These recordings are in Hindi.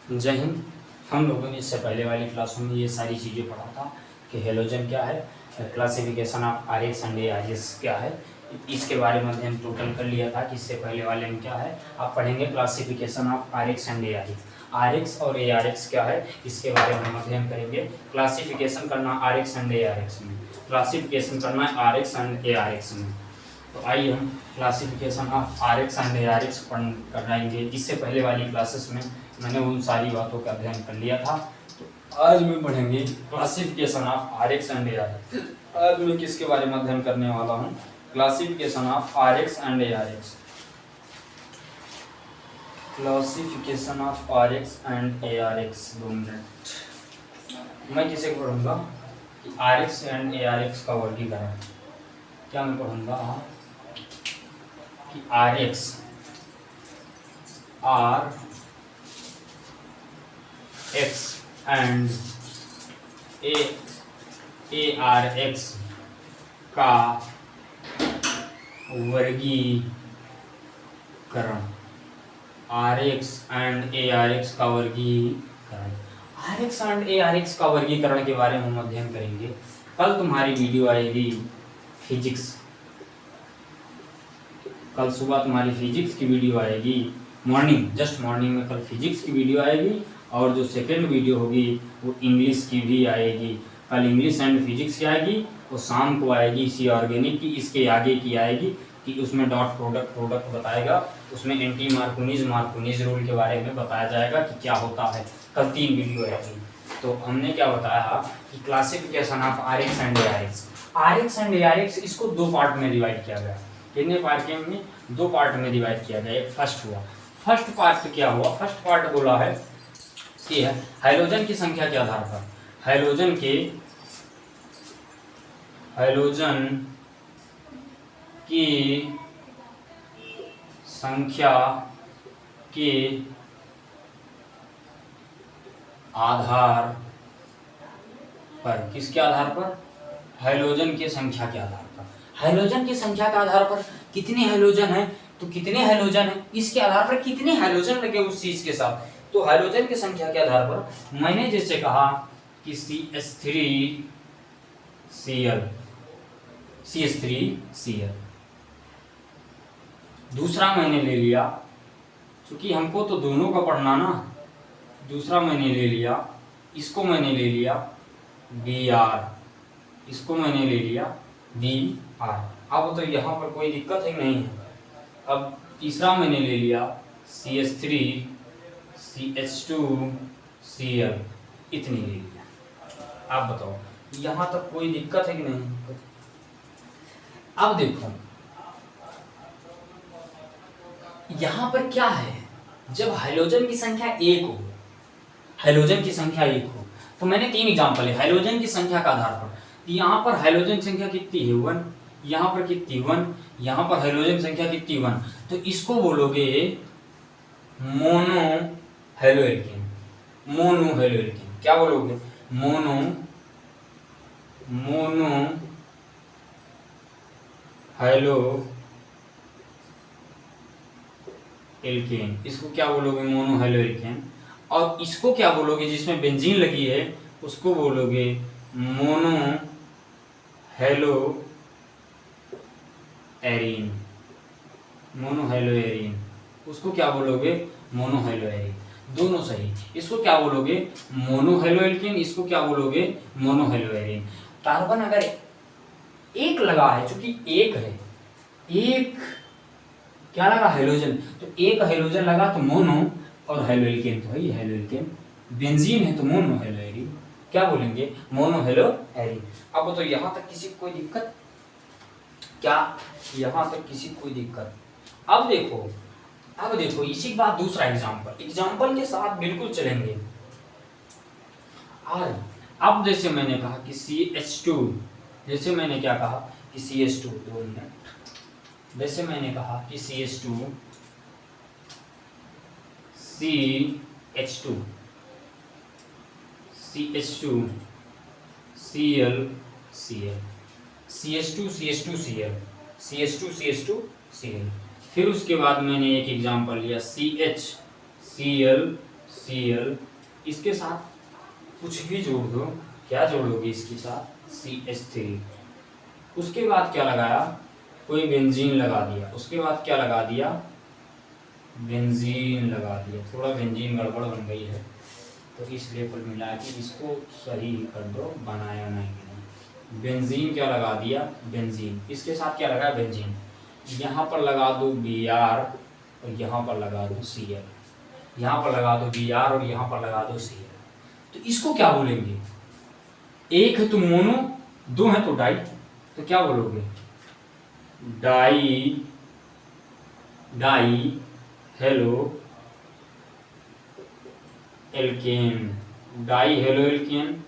जय हिंद। हम लोगों ने इससे पहले वाली क्लासों में ये सारी चीज़ें पढ़ा था कि हेलोजन क्या है, classification of R X and A R X क्या है, इसके बारे में हम टोटल कर लिया था कि इससे पहले वाले में क्या है। आप पढ़ेंगे classification of R X and A R X. R X और ए आर एक्स क्या है इसके बारे में हम अध्ययन करेंगे। क्लासिफिकेशन करना R X and A R X में, क्लासिफिकेशन करना है R X and A R X में। तो आइए हम classification of R X and A R X कराएंगे। इससे पहले वाली क्लासेस में मैंने उन सारी बातों का अध्ययन कर लिया था। तो आज मैं पढ़ेंगे classification of R X and A R X. आज मैं किसके बारे में अध्ययन करने वाला हूँ? Classification of R X and A R X. Classification of R X and A R X. 2 minute. मैं किसे पढ़ूंगा कि R X and A R X का वर्गीकरण। क्या मैं पढ़ूंगा कि R X and A R X का वर्गीकरण। R X and A R X का वर्गीकरण। R X and A R X का वर्गीकरण के बारे में हम अध्ययन करेंगे। कल तुम्हारी वीडियो आएगी फिजिक्स। कल सुबह तुम्हारी फिजिक्स की वीडियो आएगी, मॉर्निंग, जस्ट मॉर्निंग में कल फिजिक्स की वीडियो आएगी। और जो सेकेंड वीडियो होगी वो इंग्लिश की भी आएगी। कल इंग्लिश एंड फिजिक्स की आएगी, वो शाम को आएगी सी ऑर्गेनिक की। इसके आगे की आएगी कि उसमें डॉट प्रोडक्ट बताएगा, उसमें एंटी मार्कोनीज रूल के बारे में बताया जाएगा कि क्या होता है। कल 3 वीडियो आएगी। तो हमने क्या बताया कि classification of R X and A R X. R X and A R X इसको 2 पार्ट में डिवाइड किया गया। कितने पार्ट में? 2 पार्ट में डिवाइड किया गया। एक फर्स्ट हुआ। फर्स्ट पार्ट क्या हुआ? फर्स्ट पार्ट बोला है कि हाइड्रोजन की संख्या के आधार पर, हाइड्रोजन की संख्या के आधार पर, किसके आधार पर? हाइड्रोजन की संख्या के आधार पर। हाइड्रोजन की संख्या के आधार पर कितने हाइड्रोजन है, तो कितने हाइड्रोजन है इसके आधार पर कितने हाइड्रोजन लगे उस चीज के साथ। तो हाइड्रोजन की संख्या के आधार पर मैंने जैसे कहा कि CH3Cl। दूसरा मैंने ले लिया, क्योंकि हमको तो दोनों का पढ़ना ना, दूसरा मैंने ले लिया, इसको मैंने ले लिया Br, इसको मैंने ले लिया Br। अब तो यहाँ पर कोई दिक्कत ही नहीं है। अब तीसरा मैंने ले लिया CH3 CH2Cl, इतनी ले लिया। आप बताओ यहाँ तक कोई दिक्कत है कि नहीं? अब देखो यहाँ पर क्या है, जब हाइड्रोजन की संख्या 1 हो, हाइड्रोजन की संख्या 1 हो, तो मैंने 3 एग्जांपल है हाइड्रोजन की संख्या का आधार पर। यहाँ पर हाइड्रोजन संख्या कितनी है? 1। यहाँ पर कितनी? 1। यहाँ पर हाइड्रोजन संख्या कितनी? 1। तो इसको बोलोगे मोनो हेलोएल्केन। मोनो हेलोएल्केन क्या बोलोगे? Mono haloalkane. इसको क्या बोलोगे? Mono haloalkane. और इसको क्या बोलोगे? जिसमें बेंजीन लगी है उसको बोलोगे मोनो हेलोएरीन। मोनो हेलोएरीन उसको क्या बोलोगे? Mono haloarene. दोनों सही। इसको क्या बोलोगे? Mono haloalkane. इसको क्या बोलोगे? Mono haloarene. कार्बन अगर 1 लगा है, चूंकि 1 है, 1 क्या लगा? हाइड्रोजन। तो 1 हाइड्रोजन लगा तो मोनो, और हेलोएल्केन तो है ये हेलोएल्केन। बेंजीन है तो मोनो हेलोएरीन। क्या बोलेंगे? Mono haloarene. अब तो यहाँ तक किसी को कोई दिक्कत? क्या यहाँ तक किसी को कोई दिक्कत? अब देखो इसी के बाद दूसरा एग्जाम्पल के साथ बिल्कुल चलेंगे। अब जैसे मैंने कहा कि CH2, जैसे मैंने क्या कहा कि CH2, 2 मिनट। जैसे मैंने कहा कि CH2 Cl CH2Cl। फिर उसके बाद मैंने एक एग्जांपल लिया CHCl Cl, इसके साथ कुछ भी जोड़ दो, क्या जोड़ोगे इसके साथ CH3। उसके बाद क्या लगाया, कोई बेंजीन लगा दिया, उसके बाद क्या लगा दिया, बेंजीन लगा दिया। थोड़ा बेंजीन गड़बड़ बन गई है तो इसलिए कुल मिला के इसको सही कर दो, बनाया नहीं। बेंजीन क्या लगा दिया, बेंजीन, इसके साथ क्या लगा, बेंजीन। यहाँ पर लगा दो Br और यहाँ पर लगा दो Cl, यहाँ पर लगा दो Br और यहाँ पर लगा दो Cl। तो इसको क्या बोलेंगे, एक है तो मोनो, दो है तो डाई, तो क्या बोलोगे, di di halo alkane, di halo alkane.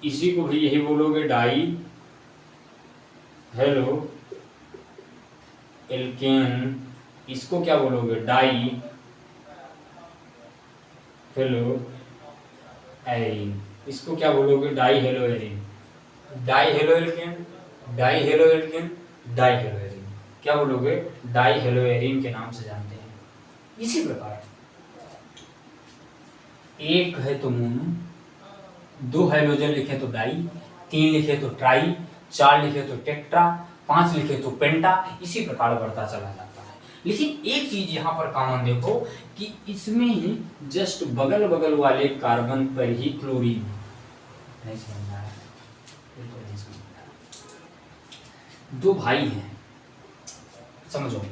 इसी को भी यही बोलोगे, डाई हेलो एल्केन। इसको क्या बोलोगे, डाई हेलो एरिन। इसको क्या बोलोगे, die hello Erin. Die halo alkane, di halo alkane, di hello Erin, क्या बोलोगे, डाई हेलो एरिन के नाम से जानते हैं। इसी प्रकार एक है तो मोनो, दो हाइड्रोजन लिखे तो डाई, तीन लिखे तो ट्राई, चार लिखे तो टेट्रा, पांच लिखे तो पेंटा, इसी प्रकार बढ़ता चला जाता है। लेकिन एक चीज यहाँ पर कॉमन देखो कि इसमें ही जस्ट बगल बगल वाले कार्बन पर ही क्लोरीन, नहीं समझ आया, नहीं समझ आया। दो भाई हैं, समझो,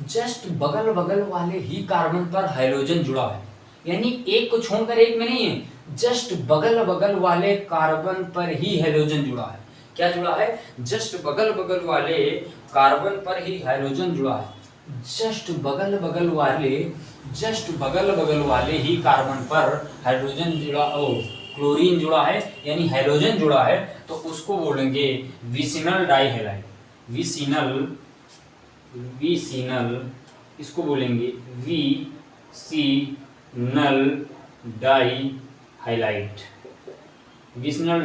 जस्ट बगल बगल वाले ही कार्बन पर हाइड्रोजन जुड़ा है, यानी एक को छोड़कर एक में नहीं है, जस्ट बगल बगल वाले कार्बन पर ही हाइड्रोजन जुड़ा है। क्या जुड़ा है, जस्ट बगल बगल वाले कार्बन पर ही हाइड्रोजन जुड़ा है। जस्ट बगल बगल वाले ही कार्बन पर हाइड्रोजन जुड़ा, ओ क्लोरीन जुड़ा है, यानी हाइड्रोजन जुड़ा है, तो उसको बोलेंगे विसिनल डाइहैलाइड। विसिनल, इसको बोलेंगे विसिनल डाइहैलाइड। विसिनल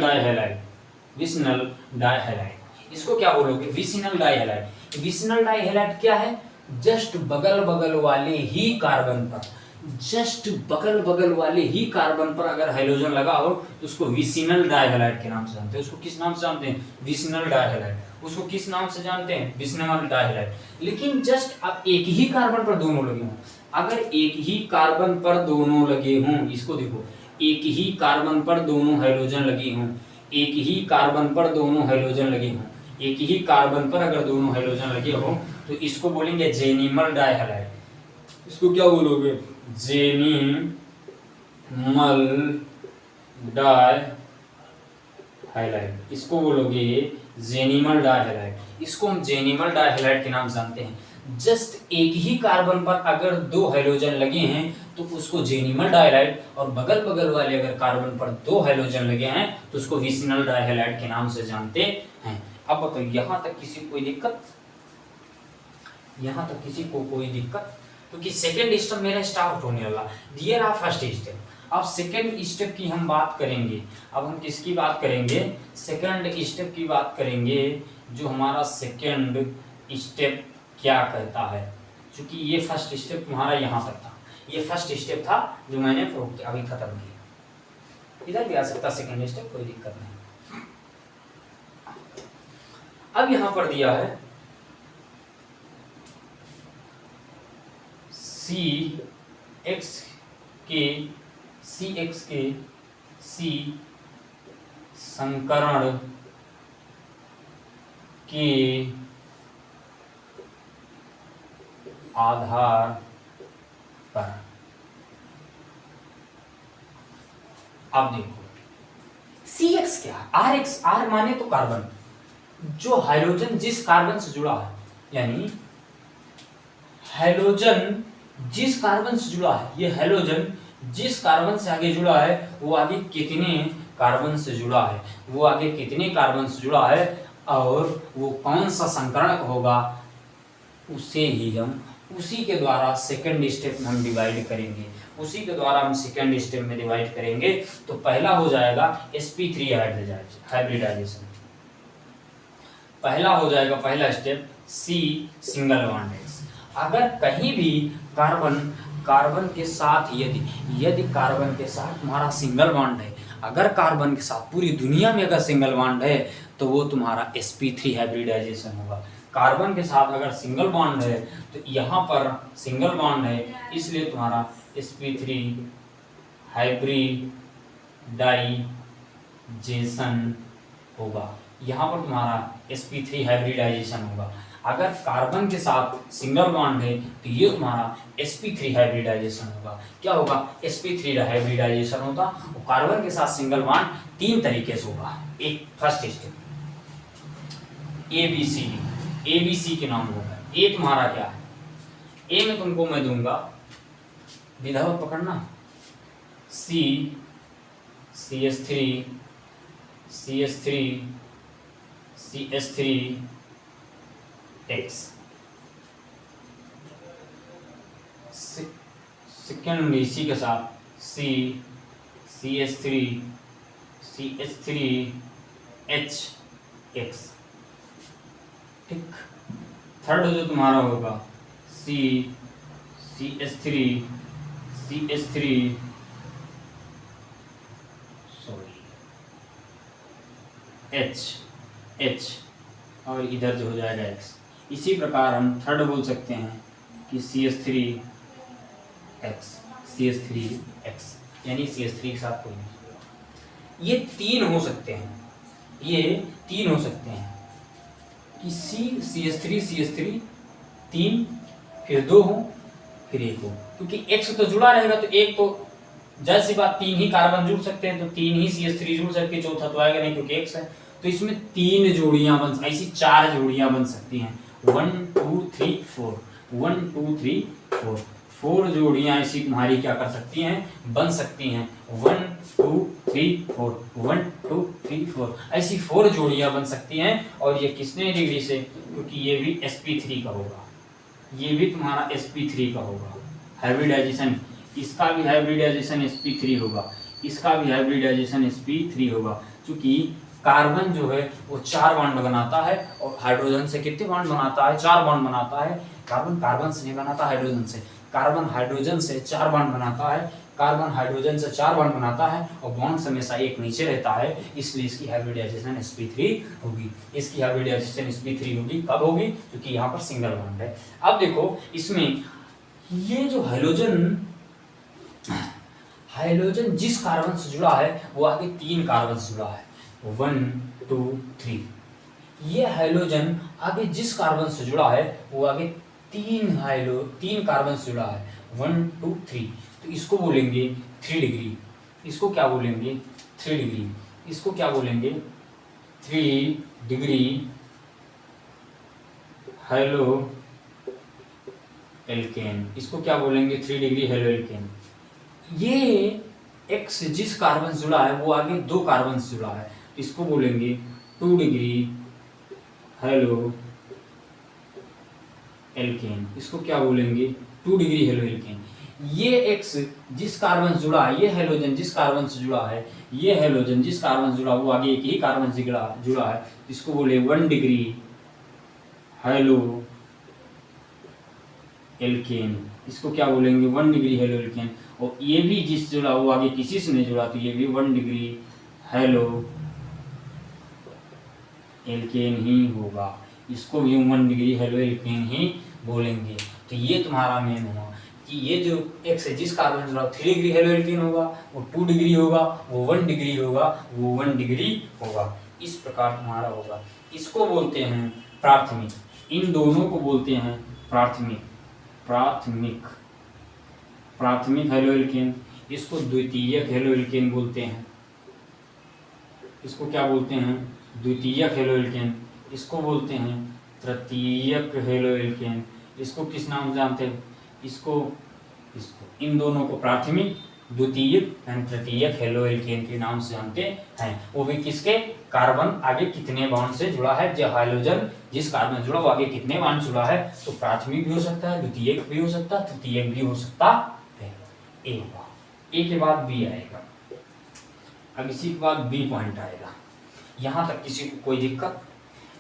डाइहैलाइड, इसको क्या बोलोगे, विसिनल डाइहैलाइड। विसिनल डाइहैलाइड क्या है, जस्ट बगल बगल वाले ही कार्बन पर, जस्ट बगल बगल वाले ही कार्बन पर अगर हाइड्रोजन लगा हो तो उसको विसिनल डाइहैलाइड के नाम से जानते हैं। उसको किस नाम से जानते हैं, विसिनल डाइहैलाइड। उसको किस नाम से जानते हैं, विसिनल डाइहैलाइड। लेकिन जस्ट अब एक ही कार्बन पर दोनों लगे हों, अगर एक ही कार्बन पर दोनों लगे हों, इसको देखो, एक ही कार्बन पर दोनों हाइड्रोजन लगे हों, एक ही कार्बन पर दोनों हाइड्रोजन लगे हों, एक ही कार्बन पर अगर दोनों हाइड्रोजन लगे हों, तो इसको बोलेंगे जेनिमल डाइहैलाइड। इसको क्या बोलोगे, जेनिमल डाइहैलाइड। इसको बोलोगे जेनिमल डाइहैलाइड। इसको हम जेनिमल डाइहैलाइड के नाम जानते हैं। जस्ट एक ही कार्बन पर अगर दो हाइड्रोजन लगे हैं तो उसको जेनिमल डाइहैलाइड, और बगल बगल वाले अगर कार्बन पर दो हाइड्रोजन लगे हैं तो उसको विसिनल डाइहैलाइड के नाम से जानते हैं। अब बताओ, यहाँ तक किसी को कोई दिक्कत, यहाँ तक किसी को कोई दिक्कत, क्योंकि सेकेंड स्टेप मेरा स्टार्ट होने वाला, डियर आप फर्स्ट स्टेप। अब सेकेंड स्टेप की हम बात करेंगे। अब हम किसकी बात करेंगे, सेकेंड स्टेप की बात करेंगे। जो हमारा सेकेंड स्टेप क्या कहता है, क्योंकि ये फर्स्ट स्टेप तुम्हारा यहाँ तक था, ये फर्स्ट स्टेप था जो मैंने अभी खत्म किया। इधर भी आ सकता सेकेंड स्टेप, कोई दिक्कत नहीं। अब यहाँ पर दिया है CX के C संकरण के आधार पर। अब देखो CX क्या है, RX, R माने तो कार्बन, जो हाइड्रोजन जिस कार्बन से जुड़ा है, यानी हाइड्रोजन जिस कार्बन से जुड़ा है, ये हाइड्रोजन जिस कार्बन से आगे जुड़ा है वो आगे कितने कार्बन से जुड़ा है, वो आगे कितने कार्बन से जुड़ा है, और वो कौन सा संकरण होगा, उसे ही हम उसी के द्वारा सेकंड स्टेप में हम डिवाइड करेंगे। उसी के द्वारा हम सेकंड स्टेप में डिवाइड करेंगे। तो पहला हो जाएगा sp3 हाइब्रिडाइजेशन। पहला हो जाएगा, पहला step C single bond X। अगर कहीं भी कार्बन कार्बन के साथ यदि कार्बन के साथ तुम्हारा सिंगल बॉन्ड है, अगर कार्बन के साथ पूरी दुनिया में अगर सिंगल बॉन्ड है तो वो तुम्हारा sp3 हाइब्रिडाइजेशन होगा। कार्बन के साथ अगर सिंगल बॉन्ड है तो यहाँ पर सिंगल बॉन्ड है, इसलिए तुम्हारा sp3 हाइब्रिडाइजेशन होगा। यहाँ पर तुम्हारा sp3 हाइब्रिडाइजेशन होगा। अगर कार्बन के साथ सिंगल बॉन्ड है तो ये तुम्हारा sp3 हाइब्रिडाइजेशन होगा। क्या होगा? sp3 हाइब्रिडाइजेशन होगा। और कार्बन के साथ सिंगल बॉन्ड 3 तरीके से होगा। एक फर्स्ट स्टेप ABC के नाम होगा। ए तुम्हारा क्या है? ए में तुमको मैं दूंगा, विधावत पकड़ना, CH3 X। सेकेंड इसी के साथ CH3H। ठीक। थर्ड जो तुम्हारा होगा CH3 H और इधर जो हो जाएगा X। इसी प्रकार हम थर्ड बोल सकते हैं कि CH3X यानी CH3 के साथ कोई नहीं। ये तीन हो सकते हैं कि CH3 तीन, फिर 2 हो, फिर 1 हो, क्योंकि X तो जुड़ा रहेगा तो एक तो जैसी बात 3 ही कार्बन जुड़ सकते हैं तो 3 ही CH3 जुड़ सकते हैं, चौथा तो आएगा नहीं क्योंकि X है। तो इसमें 3 जोड़ियां ऐसी 4 जोड़ियां बन सकती हैं। 1 2 3 4 1 2 3 4 4 जोड़ियां ऐसी तुम्हारी क्या कर सकती हैं? बन सकती हैं। 1 2 3 4 1 2 3 4 ऐसी 4 जोड़ियां बन सकती हैं। और ये किसने डिग्री से? क्योंकि ये भी sp3 का होगा, ये भी तुम्हारा sp3 का होगा। हाइब्रिडाइजेशन, इसका भी हाइब्रिडाइजेशन sp3 होगा, इसका भी हाइब्रिडाइजेशन sp3 होगा। क्योंकि कार्बन जो है वो 4 बॉन्ड बनाता है और हाइड्रोजन से कितने बॉन्ड बनाता है? 4 बॉन्ड बनाता है। कार्बन से नहीं बनाता, हाइड्रोजन से। कार्बन हाइड्रोजन से 4 बॉन्ड बनाता है, कार्बन हाइड्रोजन से 4 बॉन्ड बनाता है और बॉन्ड हमेशा एक नीचे रहता है, इसलिए इसकी हाइब्रिडाइजेशन sp3 होगी। इसकी हाइब्रिडाइजेशन sp3 होगी। कब होगी? क्योंकि यहाँ पर सिंगल बॉन्ड है। अब देखो इसमें ये जो हाइड्रोजन जिस कार्बन से जुड़ा है वो आगे 3 कार्बन से जुड़ा है, 1 2 3। ये हाइड्रोजन आगे जिस कार्बन से जुड़ा है वो आगे 3 कार्बन से जुड़ा है, 1 2 3। तो इसको बोलेंगे 3 डिग्री। इसको क्या बोलेंगे? 3 डिग्री। इसको क्या बोलेंगे? 3 डिग्री हेलो एल्केन। इसको क्या बोलेंगे? 3 डिग्री हेलो एल्केन। ये X जिस कार्बन से जुड़ा है वो आगे 2 कार्बन से जुड़ा है, इसको बोलेंगे 2 डिग्री हेलो एल्केन। इसको क्या बोलेंगे? 2 डिग्री हेलो एल्केन। ये X जिस कार्बन से जुड़ा है, ये हेलोजन जिस कार्बन से जुड़ा है, ये हेलोजन जिस कार्बन से जुड़ा वो आगे एक ही कार्बन से जुड़ा है, इसको बोले 1 डिग्री हेलो एल्केन। इसको क्या बोलेंगे? 1 डिग्री हेलो एल्केन। और ये भी जिस जुड़ा वो आगे किसी से नहीं जुड़ा तो ये भी 1 डिग्री हेलो एल्केन ही होगा। इसको भी 1 डिग्री हेलो एल्केन ही बोलेंगे। तो ये तुम्हारा मेन हुआ कि ये जो X है जिस कार्बन से जुड़ा 3 डिग्री हेलो एल्केन होगा, वो 2 डिग्री होगा, वो 1 डिग्री होगा, वो 1 डिग्री होगा। इस प्रकार तुम्हारा होगा। इसको बोलते हैं प्राथमिक। इन दोनों को बोलते हैं प्राथमिक हेलो एल्केन। इसको द्वितीयक हेलो एल्केन बोलते हैं। इसको क्या बोलते हैं? द्वितीयक हेलो एल्केन। इसको बोलते हैं तृतीयक हेलो एल्केन। इसको किस नाम से जानते हैं? इसको इन दोनों को प्राथमिक, द्वितीयक एंड तृतीयक हेलो एल्केन के नाम से जानते हैं। वो भी किसके? कार्बन आगे कितने बॉन्ड से जुड़ा है। जो हाइड्रोजन जिस कार्बन से जुड़ा वो आगे कितने बॉन्ड जुड़ा है। तो प्राथमिक भी हो सकता है, द्वितीयक भी हो सकता है, तृतीयक भी हो सकता है। ए के बाद बी आएगा। अब इसी के बाद बी पॉइंट आएगा। यहाँ तक किसी को कोई दिक्कत?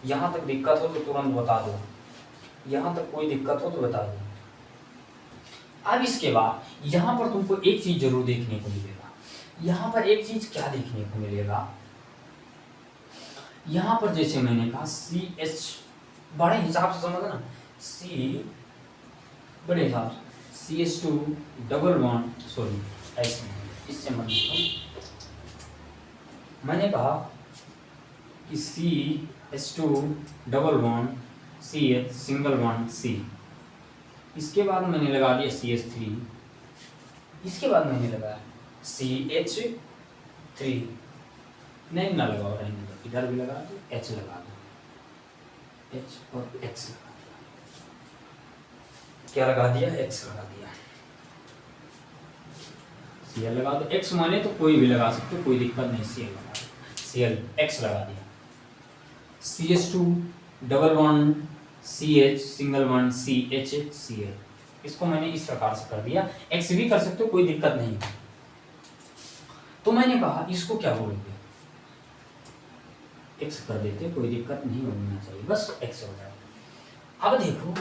यहाँ तक दिक्कत हो तो तुरंत बता दो। यहाँ तक कोई दिक्कत हो तो बता दो। अब इसके बाद यहाँ पर तुमको एक चीज जरूर देखने को मिलेगा। यहाँ पर एक चीज क्या देखने को मिलेगा, यहाँ पर जैसे मैंने कहा CH बड़े हिसाब से समझना, C बड़े हिसाब से CH2 डबल बॉन्ड, सॉरी ऐसे इससे मतलब मैंने कहा कि CH2 double bond CH single bond C, इसके बाद मैंने लगा दिया CH3, इसके बाद मैंने लगाया CH3, नहीं ना लगाओ, रहने दो, इधर भी लगा दो, H लगा दो, H और X लगा दिया, क्या लगा दिया, X लगा दिया, Cl लगा दो, X माने तो कोई भी लगा सकते हो, कोई दिक्कत नहीं, Cl लगा दो, Cl X लगा दिया, CH2 double bond CH single bond CH Cl, इसको मैंने इस प्रकार से कर दिया, X भी कर सकते हो, कोई दिक्कत नहीं। तो मैंने कहा इसको क्या बोलोगे, X कर देते, कोई दिक्कत नहीं होना चाहिए, बस X हो गया। अब देखो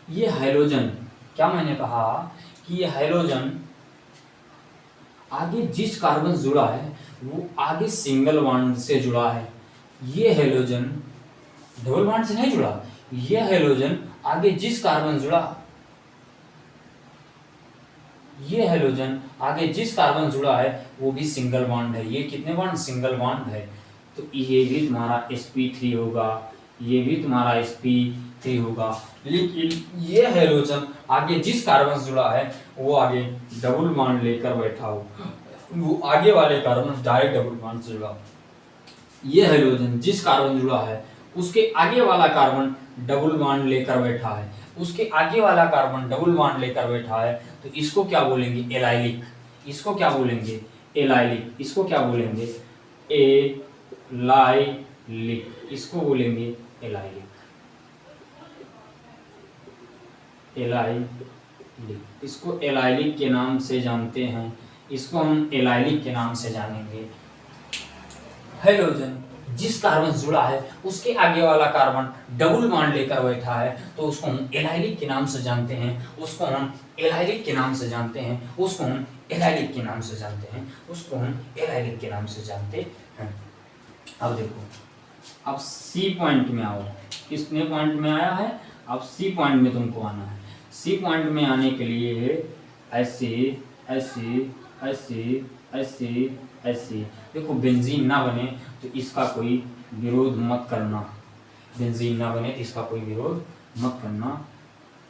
ये हाइड्रोजन, क्या मैंने कहा कि ये हाइड्रोजन आगे जिस कार्बन जुड़ा है वो आगे सिंगल बॉन्ड से जुड़ा है, ये हाइड्रोजन डबल बॉन्ड से नहीं जुड़ा, ये हाइड्रोजन आगे जिस कार्बन जुड़ा, ये हाइड्रोजन आगे जिस कार्बन जुड़ा है वो भी सिंगल बॉन्ड है, ये कितने बॉन्ड, सिंगल बॉन्ड है, तो ये भी तुम्हारा sp3 होगा, ये भी तुम्हारा sp3 होगा, लेकिन ये हाइड्रोजन आगे जिस कार्बन से जुड़ा है वो आगे डबल बॉन्ड लेकर बैठा हो, वो आगे वाले कार्बन डायरेक्ट डबल बॉन्ड से जुड़ा, ये हाइड्रोजन जिस कार्बन जुड़ा है उसके आगे वाला कार्बन डबल बॉन्ड लेकर बैठा है, उसके आगे वाला कार्बन डबल बॉन्ड लेकर बैठा है, तो इसको क्या बोलेंगे, एलाइलिक, इसको क्या बोलेंगे, एलाइलिक, इसको क्या बोलेंगे, एलाइलिक, इसको बोलेंगे एलाइलिक, एलाइलिक, इसको एलाइलिक के नाम से जानते हैं, इसको हम एलाइलिक के नाम से जानेंगे। हाइड्रोजन जिस कार्बन से जुड़ा है उसके आगे वाला कार्बन डबल बॉन्ड लेकर बैठा है, तो उसको हम एलाइलिक के नाम से जानते हैं, उसको हम एलाइलिक के नाम से जानते हैं, उसको हम एलाइलिक के नाम से जानते हैं, उसको हम एलाइलिक के नाम से जानते हैं। अब देखो, अब सी पॉइंट में आओ, कितने पॉइंट में आया है, अब सी पॉइंट में तुमको आना है। सी पॉइंट में आने के लिए ऐसे ऐसे ऐसे ऐसे ऐसे, देखो बेंजीन ना बने तो इसका कोई विरोध मत करना, बेंजीन ना बने तो इसका कोई विरोध मत करना,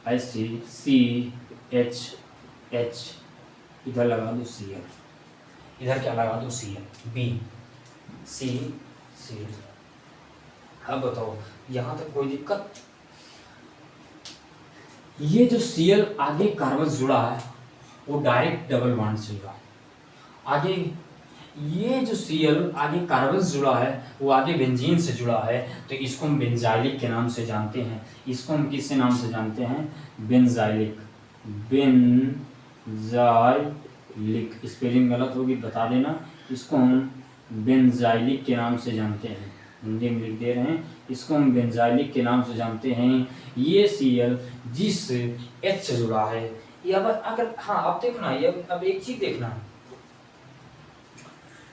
ऐसे CH H, इधर लगा दो Cl, इधर क्या लगा दो Cl, B C C। अब बताओ यहाँ तक कोई दिक्कत, ये जो Cl आगे कार्बन जुड़ा है वो डायरेक्ट डबल बॉन्ड से जुड़ा, आगे ये जो Cl आगे कार्बन से जुड़ा है वो आगे बेंजीन से जुड़ा है, तो इसको हम बेंजाइलिक के नाम से जानते हैं, इसको हम किससे नाम से जानते हैं, बेंजाइलिक, बेंजाइलिक, स्पेलिंग गलत होगी बता देना, इसको हम बेंजाइलिक के नाम से जानते हैं, हिंदी में लिख दे रहे हैं, इसको हम बेंजाइलिक के नाम से जानते हैं। ये Cl जिस H से जुड़ा है, ये अब अगर हाँ अब देखना, ये अब एक चीज देखना,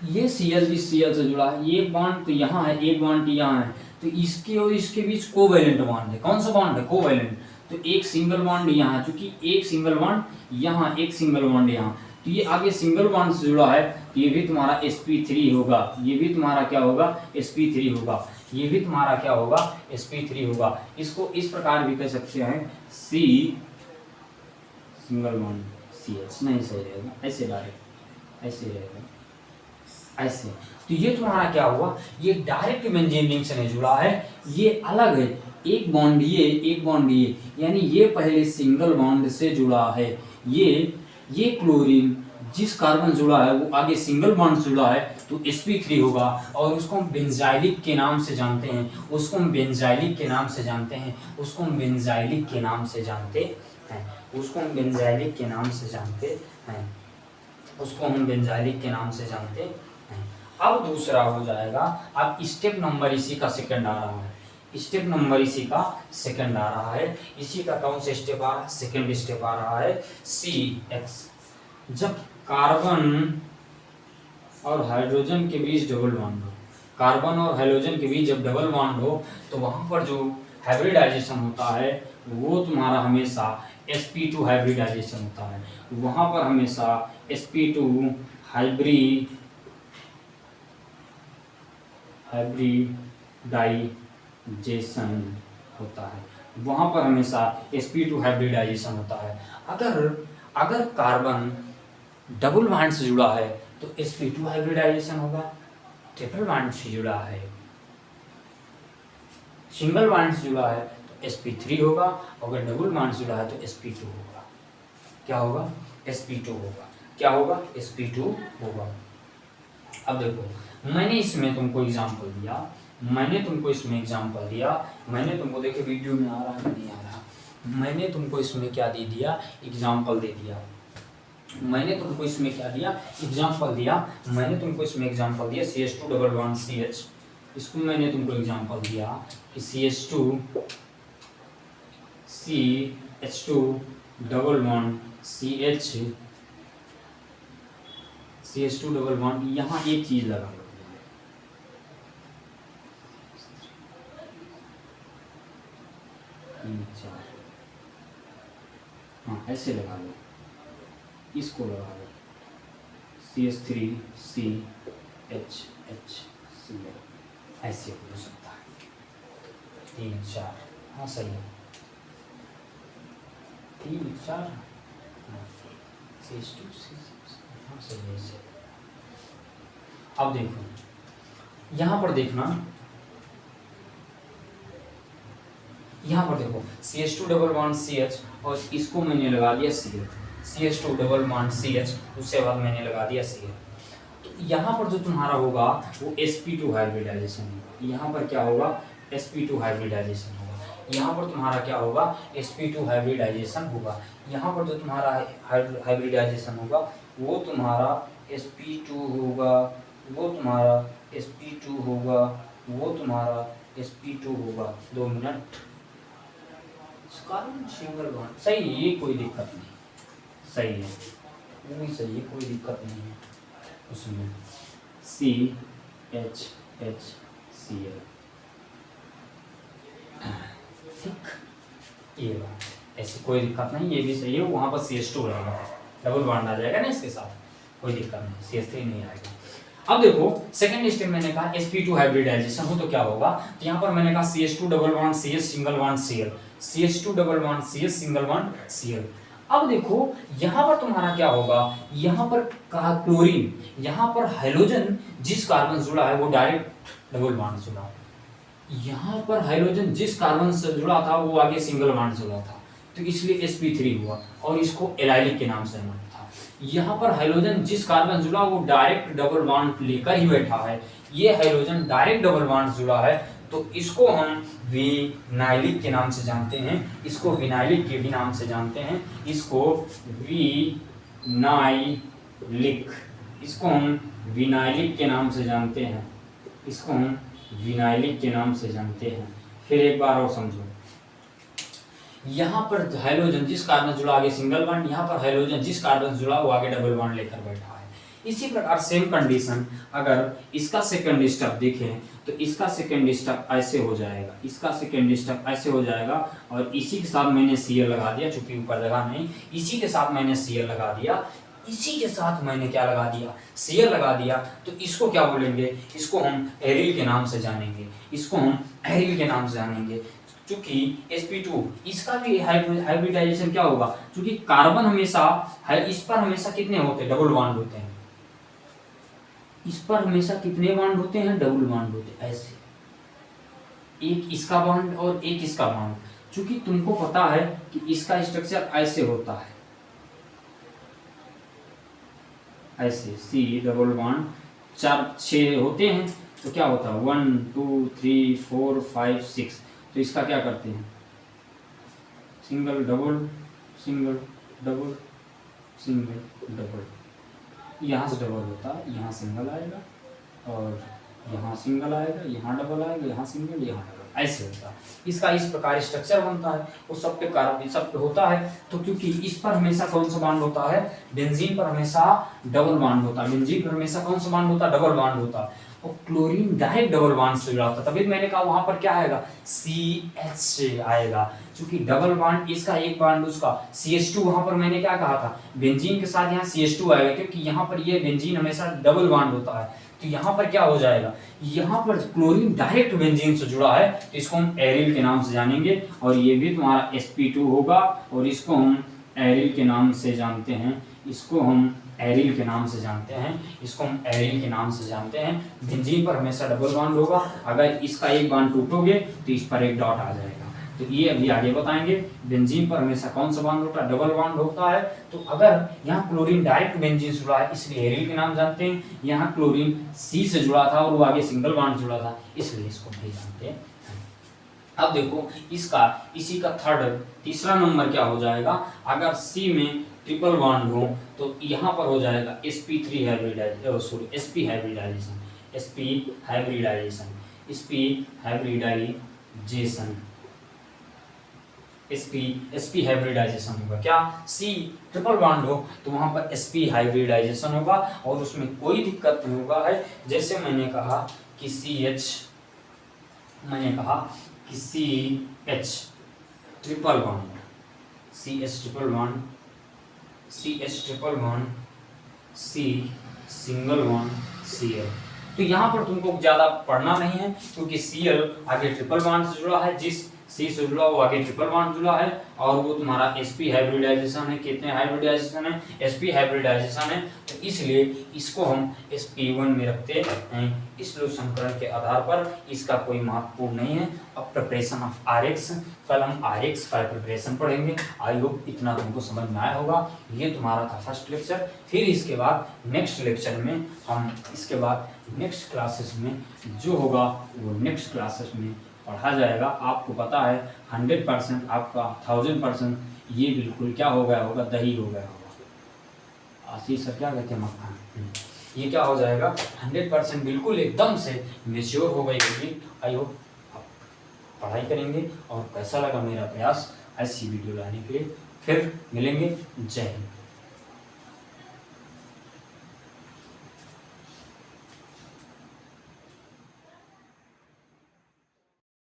ये Cl जिस Cl से जुड़ा है, ये बॉन्ड तो यहाँ है, एक बॉन्ड यहाँ है, तो इसके और इसके बीच कोवैलेंट बॉन्ड है, कौन सा बॉन्ड है, कोवैलेंट, तो एक सिंगल बॉन्ड यहाँ, चूंकि एक सिंगल बॉन्ड यहाँ, एक सिंगल बॉन्ड यहाँ, तो ये आगे सिंगल बॉन्ड से जुड़ा है, तो ये भी तुम्हारा sp3 होगा, ये भी तुम्हारा क्या होगा, sp3 होगा, ये भी तुम्हारा क्या होगा, sp3 होगा। इसको इस प्रकार भी कह सकते हैं, C सिंगल बॉन्ड CH, नहीं सही रहेगा, ऐसे डायरेक्ट ऐसे रहेगा, ऐसे, तो ये तुम्हारा क्या हुआ, ये डायरेक्ट बेंजीन रिंग से नहीं जुड़ा है, ये अलग है, एक बॉन्ड ये, एक बॉन्ड ये, यानी ये पहले सिंगल बॉन्ड से जुड़ा है, ये क्लोरीन जिस कार्बन जुड़ा है वो आगे सिंगल बॉन्ड से जुड़ा है, तो sp3 होगा, और उसको हम बेंजाइलिक के नाम से जानते हैं, उसको हम बेंजाइलिक के नाम से जानते हैं, उसको हम बेंजाइलिक के नाम से जानते हैं, उसको हम बेंजाइलिक के नाम से जानते हैं, उसको हम बेंजाइलिक के नाम से जानते हैं। अब दूसरा हो जाएगा, अब स्टेप नंबर इसी का सेकंड आ रहा है, स्टेप नंबर इसी का सेकंड आ रहा है। इसी का कौन सा स्टेप आ रहा है? सेकंड स्टेप आ रहा है CX। जब कार्बन और हाइड्रोजन के बीच डबल बॉन्ड हो, कार्बन और हाइड्रोजन के बीच जब डबल बॉन्ड हो तो वहां पर जो हाइब्रिडाइजेशन होता है वो तुम्हारा हमेशा sp2 हाइब्रिडाइजेशन होता है। वहां पर हमेशा sp2 हाइब्रिडाइजेशन होता है। वहां पर हमेशा sp2 हाइब्रिडाइजेशन होता है। अगर कार्बन डबल बॉन्ड से जुड़ा है तो sp2 हाइब्रिडाइजेशन होगा। ट्रिपल बॉन्ड से जुड़ा है, सिंगल बॉन्ड से जुड़ा है तो sp3 होगा। अगर डबल बॉन्ड से जुड़ा है तो sp2 होगा। क्या होगा? sp2 होगा। क्या होगा? sp2 होगा। अब देखो, मैंने इसमें तुमको एग्जांपल दिया, मैंने तुमको देखिए वीडियो में आ रहा है नहीं आ रहा, मैंने तुमको इसमें क्या दे दिया? एग्जांपल दे दिया। मैंने तुमको इसमें क्या दिया? एग्जांपल दिया। मैंने तुमको इसमें एग्जांपल दिया CH2 डबल बॉन्ड CH। इसको मैंने तुमको एग्जांपल दिया कि CH2 double bond CH2 double bond, यहाँ एक चीज लगा लो, हाँ ऐसे लगा लो, इसको लगा लो CH3CHHCl, ऐसे हो सकता है 3 4। हाँ सही है 3 4, CH2 हाँ सही है ऐसे। अब देखो यहाँ पर देखना, यहाँ पर देखो CH2 डबल बॉन्ड CH और इसको मैंने लगा दिया Cl, CH2 double bond CH, उसके बाद मैंने लगा दिया Cl। तो यहाँ पर जो तुम्हारा होगा वो sp2 हाइब्रिडाइजेशन होगा। यहाँ पर क्या होगा? sp2 हाइब्रिडाइजेशन होगा। यहाँ पर तुम्हारा क्या होगा? sp2 हाइब्रिडाइजेशन होगा। यहाँ पर जो तुम्हारा हाइब्रिडाइजेशन होगा वो तुम्हारा sp2 होगा, वो तुम्हारा sp2 होगा, वो तुम्हारा sp2 होगा। 2 मिनट, कार्बन सिंगल बॉन्ड सही है, ये कोई दिक्कत नहीं, सही है, वो भी सही है, कोई दिक्कत नहीं है उसमें। CHHCl ठीक, ये बात ऐसी कोई दिक्कत नहीं, ये भी सही है। वहाँ पर CH2 रहेगा, डबल बॉन्ड आ जाएगा ना इसके साथ, कोई दिक्कत नहीं, CH3 नहीं आएगा। अब देखो सेकंड स्टेप मैंने कहा sp2 हाइब्रिडाइजेशन हो तो क्या होगा? तो यहाँ पर मैंने कहा CH2 double bond CH single bond Cl, CH2 double bond CH single bond Cl। अब देखो यहाँ पर तुम्हारा क्या होगा? यहाँ पर कहा क्लोरीन, यहाँ पर हाइड्रोजन जिस कार्बन से जुड़ा है वो डायरेक्ट डबल बॉन्ड से जुड़ा, यहाँ पर हाइड्रोजन जिस कार्बन से जुड़ा था वो आगे सिंगल बॉन्ड से जुड़ा था, तो इसलिए sp3 हुआ और इसको एलाइलिक के नाम से जाना था। यहाँ पर हाइड्रोजन जिस कार्बन से जुड़ा वो डायरेक्ट डबल बॉन्ड लेकर ही बैठा है, ये हाइड्रोजन डायरेक्ट डबल बॉन्ड से जुड़ा है तो इसको हम विनाइलिक के नाम से जानते हैं, इसको विनाइलिक के भी नाम से जानते हैं, इसको विनाइलिक, इसको हम विनाइलिक के नाम से जानते हैं, इसको हम विनाइलिक के नाम से जानते हैं। फिर एक बार और समझो, यहाँ पर हाइड्रोजन जिस कार्बन जुड़ा आगे सिंगल बॉन्ड, यहाँ पर हाइड्रोजन जिस कार्बन जुड़ा वो आगे डबल बॉन्ड लेकर बैठा है। इसी प्रकार सेम कंडीशन अगर इसका सेकंड स्टेप देखें तो इसका सेकंड स्टेप ऐसे हो जाएगा, इसका सेकंड स्टेप ऐसे हो जाएगा और इसी के साथ मैंने Cl लगा दिया, चूंकि ऊपर जगह नहीं, इसी के साथ मैंने Cl लगा दिया, इसी के साथ मैंने क्या लगा दिया? Cl लगा दिया। तो इसको क्या बोलेंगे? इसको हम एरिल के नाम से जानेंगे, इसको हम एरिल के नाम से जानेंगे। चूंकि sp2 इसका भी हाइब्रिडाइजेशन क्या होगा? चूंकि कार्बन हमेशा इस पर हमेशा कितने होते हैं? डबल बॉन्ड होते हैं, इस पर हमेशा कितने बॉन्ड होते हैं? डबल बॉन्ड होते हैं, ऐसे एक इसका बॉन्ड और एक इसका बॉन्ड। चूंकि तुमको पता है कि इसका स्ट्रक्चर ऐसे होता है, ऐसे C डबल बॉन्ड 4-6 होते हैं तो क्या होता है? 1 2 3 4 5 6, तो इसका क्या करते हैं? Single double single double single double, यहाँ से डबल होता है, यहाँ सिंगल आएगा और यहाँ सिंगल आएगा, यहाँ डबल आएगा, यहाँ सिंगल, यहाँ डबल, ऐसे होता है। इसका इस प्रकार स्ट्रक्चर बनता है, वो सब पे कार्बन सब पे होता है। तो क्योंकि इस पर हमेशा कौन सा बॉन्ड होता है, बेंजीन पर हमेशा डबल बॉन्ड होता है, बेंजीन पर हमेशा कौन सा बॉन्ड होता है, डबल बॉन्ड होता है। और क्लोरीन डायरेक्ट डबल बॉन्ड से जुड़ा होता है, तभी मैंने कहा वहां पर क्या आएगा, CH आएगा, क्योंकि डबल बॉन्ड इसका एक बॉन्ड उसका CH2, वहां पर मैंने क्या कहा था, बेंजीन के साथ यहाँ CH2 आएगा, क्योंकि यहाँ पर ये बेंजीन हमेशा डबल बॉन्ड होता है। तो यहाँ पर क्या हो जाएगा, यहाँ पर क्लोरीन डायरेक्ट बेंजीन से जुड़ा है, तो इसको हम एरिल के नाम से जानेंगे, और ये भी तुम्हारा sp2 होगा, और इसको हम एरिल के नाम से जानते हैं, इसको हम एरिल के नाम से जानते हैं, इसको हम एरिल के नाम से जानते हैं। बेंजीन पर हमेशा डबल बॉन्ड होगा, अगर इसका एक बॉन्ड टूटोगे तो इस पर एक डॉट आ जाएगा। तो ये अभी आगे बताएंगे। बेंजीन पर हमेशा कौन सा बॉन्ड होता है, डबल बॉन्ड होता है। तो अगर यहाँ क्लोरीन डायरेक्ट बेंजीन से जुड़ा है इसलिए एरिल के नाम जानते हैं, यहाँ क्लोरीन C से जुड़ा था और वो आगे सिंगल बॉन्ड जुड़ा था, इसलिए इसको भी जानते हैं। अब देखो इसका इसी का तीसरा नंबर क्या हो जाएगा, अगर C में ट्रिपल बॉन्ड हो तो यहाँ पर हो जाएगा sp3 hybridization, sorry sp hybridization, sp hybridization, sp hybridization, sp hybridization होगा। क्या C ट्रिपल बॉन्ड हो तो वहां पर sp हाइब्रिडाइजेशन होगा, और उसमें कोई दिक्कत नहीं होगा है। जैसे मैंने कहा कि CH triple bond, CH triple bond, CH triple bond, C single bond Cl। तो यहाँ पर तुमको ज्यादा पढ़ना नहीं है, क्योंकि Cl आगे ट्रिपल बॉन्ड से जुड़ा है, जिस C से जुड़ा वो आगे ट्रिपल बॉन्ड जुड़ा है, और वो तुम्हारा sp हाइब्रिडाइजेशन है। कितने हाइब्रिडाइजेशन है, sp हाइब्रिडाइजेशन है, तो इसलिए इसको हम sp1 में रखते हैं। इस लो समीकरण के आधार पर इसका कोई महत्वपूर्ण नहीं है। अब प्रिपरेशन ऑफ RX, कल हम RX का प्रिपरेशन पढ़ेंगे। आई होप इतना तुमको समझ में आया होगा। ये तुम्हारा था फर्स्ट लेक्चर। फिर इसके बाद नेक्स्ट लेक्चर में हम इसके बाद नेक्स्ट क्लासेस में जो होगा वो नेक्स्ट क्लासेस में पढ़ा जाएगा। आपको पता है 100% आपका 1000% ये बिल्कुल क्या हो गया होगा, दही हो गया होगा। आशीष सर क्या कहते हैं, मक्खन। ये क्या हो जाएगा 100% बिल्कुल एकदम से मेच्योर हो गई होगी। आई होप आप पढ़ाई करेंगे। और कैसा लगा मेरा प्रयास ऐसी वीडियो लाने के लिए। फिर मिलेंगे। जय हिंद।